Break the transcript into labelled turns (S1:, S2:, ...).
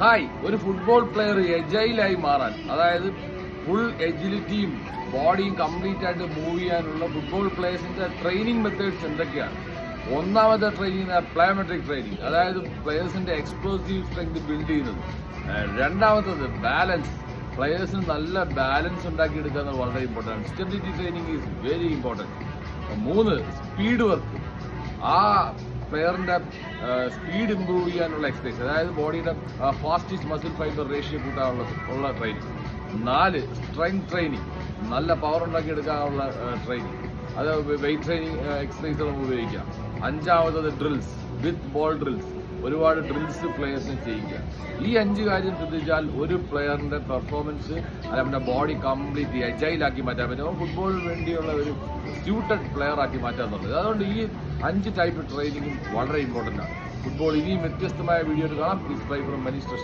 S1: Hi, ഒരു football player എജൈലായി മാറാൻ, അതായത് ഫുൾ എജിലിറ്റിയും ബോഡിയും കംപ്ലീറ്റ് ആയിട്ട് മൂവ് ചെയ്യാനുള്ള ഫുട്ബോൾ പ്ലേയേഴ്സിന്റെ ട്രെയിനിങ് മെത്തേഡ്സ് എന്തൊക്കെയാണ്? ഒന്നാമത്തെ ട്രെയിനിങ് പ്ലയോമെട്രിക് ട്രെയിനിങ്, അതായത് പ്ലെയേഴ്സിന്റെ എക്സ്പ്ലോസീവ് സ്ട്രെങ്ത് ബിൽഡ് ചെയ്യുന്നത്. രണ്ടാമത്തത് ബാലൻസ്, പ്ലെയേഴ്സിന് നല്ല ബാലൻസ് ഉണ്ടാക്കിയെടുക്കുക എന്നത് വളരെ important. Stability training is very important. മൂന്ന്, സ്പീഡ് വർക്ക്, ആ പ്ലെയറിന്റെ സ്പീഡ് ഇംപ്രൂവ് ചെയ്യാനുള്ള എക്സസൈസ്, അതായത് ബോഡിയുടെ ഫാസ്റ്റസ്റ്റ് മസിൽ ഫൈബർ റേഷ്യോ കൂട്ടാനുള്ള ട്രെയിനിങ്. നാല്, സ്ട്രെങ്ത് ട്രെയിനിങ്, നല്ല പവർ ഉണ്ടാക്കിയെടുക്കാനുള്ള ട്രെയിനിങ്, അത് വെയിറ്റ് ട്രെയിനിങ് എക്സസൈസുകൾ ഉപയോഗിക്കാം. അഞ്ചാമത്തത് ഡ്രിൽസ്, വിത്ത് ബോൾ ഡ്രിൽസ്, ഒരുപാട് ഡ്രിൽസ് പ്ലെയേഴ്സിന് ചെയ്യിക്കുക. ഈ 5 കാര്യം ശ്രദ്ധിച്ചാൽ ഒരു പ്ലെയറിന്റെ പെർഫോമൻസ് അവന്റെ ബോഡി കംപ്ലീറ്റ് എജൈലാക്കി മാറ്റാൻ പറ്റും. ഫുട്ബോളിന് വേണ്ടിയുള്ള ഒരു സ്യൂട്ടഡ് പ്ലെയർ ആക്കി മാറ്റാൻ പറ്റുന്നത്. അതുകൊണ്ട് ഈ 5 ടൈപ്പ് ട്രെയിനിങ്ങും വളരെ ഇമ്പോർട്ടൻ്റ് ആണ്. ഫുട്ബോൾ ഇനിയും വ്യത്യസ്തമായ വീഡിയോ കാണാം. Please bye from Manish.